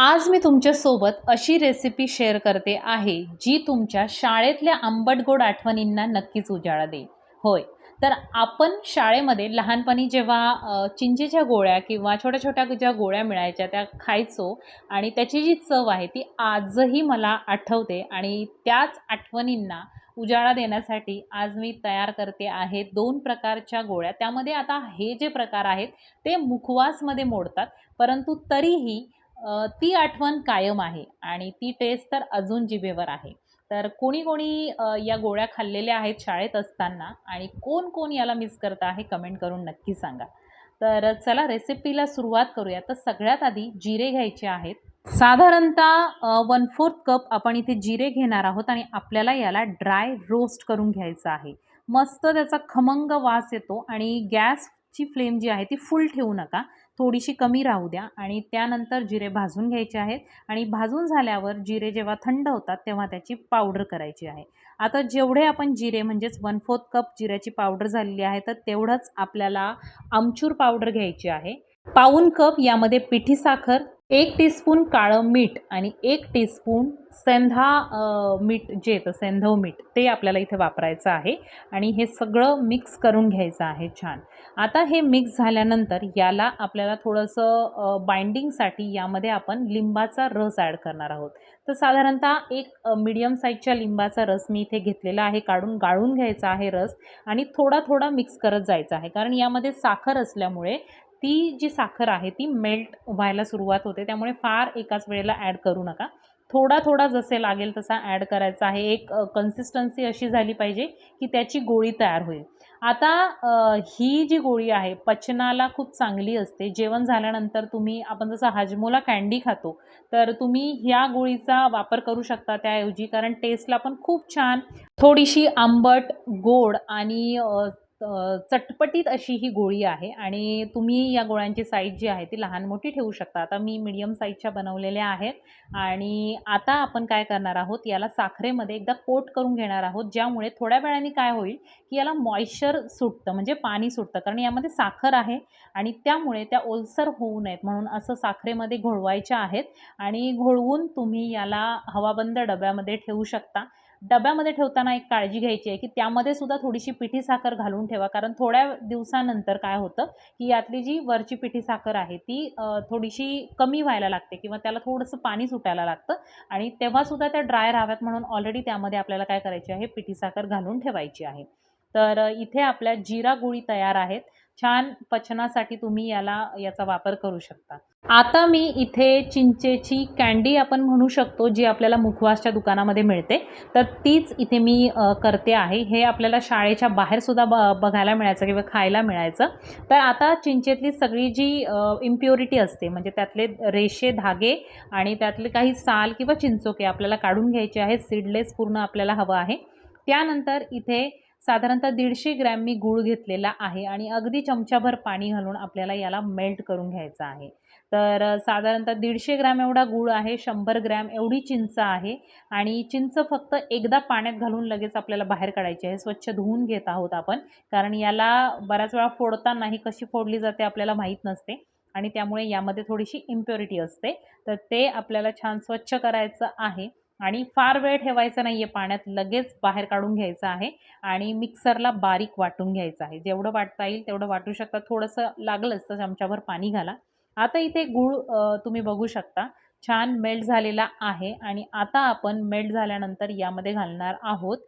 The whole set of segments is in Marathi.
आज मी तुमच्यासोबत अशी रेसिपी शेअर करते आहे, जी तुमच्या शाळेतल्या आंबट-गोड आठवणींना नक्कीच उजाळा देईल. होय, तर आपण शाळेमध्ये लहानपणी जेव्हा चिंचेच्या गोळ्या किंवा छोट्या-छोट्या ज्या गोळ्या मिळायच्या त्या खायचो आणि त्याची जी चव आहे ती आजही मला आठवते आणि त्याच आठवणींना उजाळा देण्यासाठी आज मी तयार करते आहे 2 प्रकारच्या गोळ्या. त्यामध्ये आता हे जे प्रकार आहेत ते मुखवासमध्ये मोडतात, परंतु तरीही ती आठवण कायम आहे आणि ती टेस्ट तर अजून जिभेवर आहे. तर कोणी-कोणी या गोळ्या खाल्लेल्या आहेत शाळेत असताना आणि कोण-कोण याला मिस करतं आहे कमेंट करून नक्की सांगा. तर चला रेसिपीला सुरुवात करूया. तर सगळ्यात आधी जिरे घ्यायचे आहेत. साधारणतः 1/4 कप आपण इथे जिरे घेणार आहोत आणि आपल्याला याला ड्राय रोस्ट करून घ्यायचं आहे. मस्त त्याचा खमंग वास येतो आणि गॅसची फ्लेम जी आहे ती फुल ठेवू नका. थोडीशी कमी राहू द्या आणि त्यानंतर जिरे भाजून घ्यायचे आहेत आणि भाजून झाल्यावर जिरे जेव्हा थंड होतात तेव्हा त्याची पावडर करायची आहे. आता जेवढे आपण जिरे म्हणजेच 1/4 कप जिऱ्याची पावडर झालेली आहे तर तेवढंच आपल्याला आमचूर पावडर घ्यायची आहे. पाऊण कप यामध्ये पिठी साखर, 1 टीस्पून काळं मीठ आणि 1 टीस्पून सेंधा मीठ जे येतं सेंधव मीठ ते आपल्याला इथे वापरायचं आहे आणि हे सगळं मिक्स करून घ्यायचं आहे छान. आता हे मिक्स झाल्यानंतर याला आपल्याला थोडंसं बाइंडिंगसाठी यामध्ये आपण लिंबाचा रस ॲड करणार आहोत. तर साधारणतः एक मीडियम साईजच्या लिंबाचा रस मी इथे घेतलेला आहे, काढून गाळून घ्यायचा आहे रस आणि थोडा-थोडा मिक्स करत जायचा आहे. कारण यामध्ये साखर असल्यामुळे ती जी साखर आहे ती मेल्ट व्हायला सुरुवात होते. त्यामुळे फार एकाच वेळेला ॲड करू नका. थोडा-थोडा जसे लागेल तसा ॲड करायचा आहे. एक कन्सिस्टन्सी अशी झाली पाहिजे, की त्याची गोळी तयार होईल. आता ही जी गोळी आहे पचनाला खूप चांगली असते. जेवण झाल्यानंतर आपण जसं हाजमोला कँडी खातो, तर तुम्ही ह्या गोळीचा वापर करू शकता त्याऐवजी. कारण टेस्टला पण खूप छान, थोडीशी आंबट, गोड आणि चटपटीत अशी ही गोळी आहे आणि तुम्ही या गोळ्यांची साईज जी आहे ती लहान-मोठी ठेवू शकता. आता मी मीडियम साईजच्या बनवलेल्या आहेत आणि आता आपण काय करणार आहोत, याला साखरेमध्ये एकदा कोट करून घेणार आहोत. ज्यामुळे थोड्या वेळाने काय होईल, की याला मॉइश्चर सुटतं म्हणजे पाणी सुटतं. कारण यामध्ये साखर आहे आणि त्यामुळे त्या ओलसर होऊ नयेत म्हणून असं साखरेमध्ये घोळवायच्या आहेत आणि घोळवून तुम्ही याला हवाबंद डब्यामध्ये ठेवू शकता. डब्यामध्ये ठेवताना एक काळजी घ्यायची आहे, की त्यामध्ये सुद्धा थोडीशी पिठी साखर घालून ठेवा. कारण थोड्या दिवसानंतर काय होतं, की यातली जी वरची पिठी साखर आहे ती थोडीशी कमी व्हायला लागते किंवा त्याला थोडंसं पाणी सुटायला लागतं आणि तेव्हासुद्धा त्या ड्राय राहाव्यात म्हणून ऑलरेडी त्यामध्ये आपल्याला काय करायची आहे, पिठी साखर घालून ठेवायची आहे. तर इथे आपल्या जिरा गोळी तयार आहेत. छान पचनासाठी तुम्ही याचा वापर करू शकता. आता मी इथे चिंचेची कँडी आपण म्हणू शकतो, जी आपल्याला मुखवासच्या दुकानामध्ये मिळते. तर तीच इथे मी करते आहे. हे आपल्याला शाळेच्या बाहेरसुद्धा बघायला मिळायचं किंवा खायला मिळायचं. तर आता चिंचेतली सगळी जी इम्प्युरिटी असते म्हणजे त्यातले रेषे, धागे आणि त्यातले काही साल किंवा चिंचोके आपल्याला काढून घ्यायचे आहेत. सीडलेस पूर्ण आपल्याला हवं आहे. त्यानंतर इथे साधारणतः 150 ग्रॅम मी गूळ घेतलेला आहे आणि अगदी चमचाभर पाणी घालून आपल्याला याला मेल्ट करून घ्यायचं आहे. तर साधारणतः 150 ग्रॅम एवढा गूळ आहे, 100 ग्रॅम एवढी चिंच आहे आणि चिंच फक्त एकदा पाण्यात घालून लगेच आपल्याला बाहेर काढायची आहे. स्वच्छ धुवून घेत आहोत आपण. कारण याला बऱ्याच वेळा फोडतानाही कशी फोडली जाते आपल्याला माहीत नसते आणि त्यामुळे यामध्ये थोडीशी इम्प्युरिटी असते. तर ते आपल्याला छान स्वच्छ करायचं आहे आणि फार वेळ ठेवायचा नाहीये पाण्यात, लगेच बाहेर काढून घ्यायचं आहे आणि मिक्सरला बारीक वाटून घ्यायचं आहे. जेवढं वाटता येईल तेवढं वाटू शकता. थोडंसं लागलंच तर चमचाभर पाणी घाला. आता इथे गूळ तुम्ही बघू शकता छान मेल्ट झालेला आहे आणि आता आपण मेल्ट झाल्यानंतर यामध्ये घालणार आहोत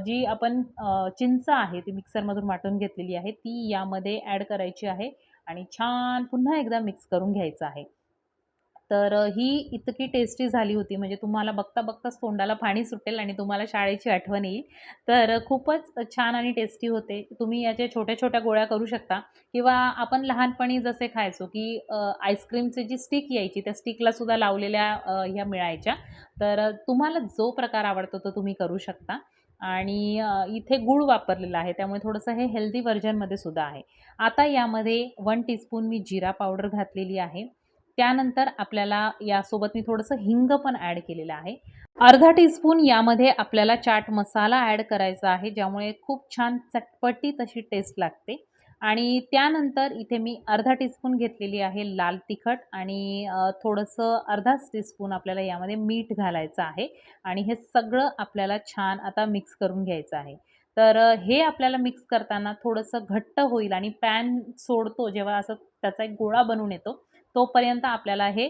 जी आपण चिंच आहे ती मिक्सरमधून वाटून घेतलेली आहे ती यामध्ये ॲड करायची आहे आणि छान पुन्हा एकदा मिक्स करून घ्यायचं आहे. तर ही इतकी टेस्टी झाली होती म्हणजे तुम्हाला बघता-बघताच तोंडाला पाणी सुटेल आणि तुम्हाला शाळेची आठवण येईल. तर खूपच छान आणि टेस्टी होते. तुम्ही याच्या छोट्या-छोट्या गोळ्या करू शकता किंवा आपण लहानपणी जसे खायचो, की आईस्क्रीमची जी स्टिक यायची त्या स्टिकला सुद्धा लावलेल्या ह्या मिळायच्या. तर तुम्हाला जो प्रकार आवडतो तो तुम्ही करू शकता आणि इथे गूळ वापरलेला आहे त्यामुळे थोडंसं हे हेल्दी व्हर्जनमध्ये सुद्धा आहे. आता यामध्ये 1 टीस्पून मी जीरा पावडर घातलेली आहे. त्यानंतर आपल्याला यासोबत मी थोडंसं हिंग पण ॲड केलेलं आहे. अर्धा टीस्पून यामध्ये आपल्याला चाट मसाला ॲड करायचा आहे, ज्यामुळे खूप छान चटपटीत अशी टेस्ट लागते आणि त्यानंतर इथे मी अर्धा टीस्पून घेतलेली आहे लाल तिखट आणि थोडंसं अर्धाच टीस्पून आपल्याला यामध्ये मीठ घालायचं आहे आणि हे सगळं आपल्याला छान आता मिक्स करून घ्यायचं आहे. तर हे आपल्याला मिक्स करताना थोडंसं घट्ट होईल आणि पॅन सोडतो जेव्हा असं त्याचा एक गोळा बनून येतो, तोपर्यंत आपल्याला हे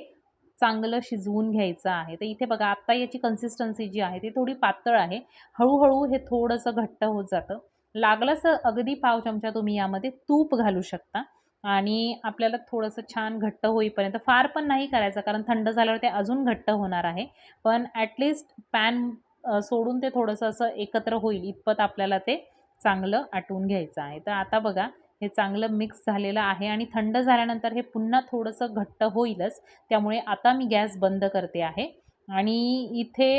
चांगलं शिजवून घ्यायचं आहे. तर इथे बघा आत्ता याची कन्सिस्टन्सी जी आहे ती थोडी पातळ आहे. हळू हे थोडंसं घट्ट होत जातं. लागलंच तर अगदी पाव चमचा तुम्ही यामध्ये तूप घालू शकता आणि आपल्याला थोडंसं छान घट्ट होईपर्यंत फार पण नाही करायचं कारण थंड झाल्यावर ते अजून घट्ट होणार आहे. पण ॲटलीस्ट पॅन सोडून ते थोडंसं असं एकत्र होईल इतपत आपल्याला ते चांगलं आटवून घ्यायचं आहे. तर आता बघा हे चांगलं मिक्स झालेलं आहे आणि थंड झाल्यानंतर हे पुन्हा थोडंसं घट्ट होईलच. त्यामुळे आता मी गॅस बंद करते आहे आणि इथे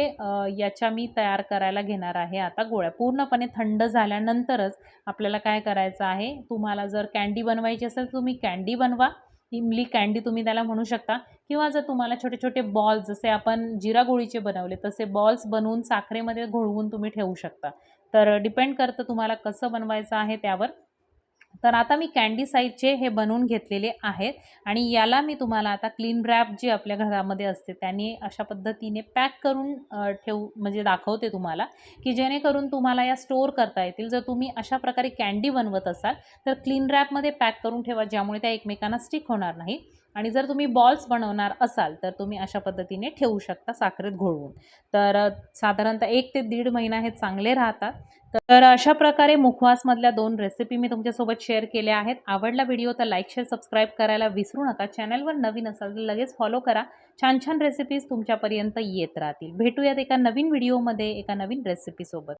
याच्या मी तयार करायला घेणार आहे आता गोळ्या. पूर्णपणे थंड झाल्यानंतरच आपल्याला काय करायचं आहे, तुम्हाला जर कँडी बनवायची असेल तुम्ही कँडी बनवा. इमली कँडी तुम्ही त्याला म्हणू शकता किंवा जर तुम्हाला छोटे-छोटे बॉल्स जसे आपण जिरा गोळीचे बनवले तसे बॉल्स बनवून साखरेमध्ये घोळवून तुम्ही ठेवू शकता. तर डिपेंड करतं तुम्हाला कसं बनवायचं आहे त्यावर. तर आता मी कँडी साइजचे हे बनवून घेतलेले आहेत आणि याला मी तुम्हाला आता क्लीन रॅप जी आपल्या घरामध्ये असते त्याने अशा पद्धतीने पॅक करून म्हणजे दाखवते तुम्हाला, की जेणेकरून तुम्हाला या स्टोअर करता येतील. जर तुम्ही अशा प्रकारे कँडी बनवत असाल तर क्लीन रॅपमध्ये पॅक करून ठेवा, ज्यामुळे त्या एकमेकांना स्टिक होणार नाही. आणि जर तुम्ही बॉल्स बनवणार असाल तर तुम्ही अशा पद्धतीने ठेवू शकता साखरेत घोळवून. तर साधारणतः 1 ते दीड महिना हे चांगले राहतात. तर अशा प्रकारे मुखवासमधल्या 2 रेसिपी मी तुमच्यासोबत शेअर केल्या आहेत. आवडला व्हिडिओ तर लाईक, शेअर, सबस्क्राईब करायला विसरू नका. चॅनलवर नवीन असाल तर लगेच फॉलो करा. छान-छान रेसिपीज तुमच्यापर्यंत येत राहतील. भेटूयात एका नवीन व्हिडिओमध्ये एका नवीन रेसिपीसोबत.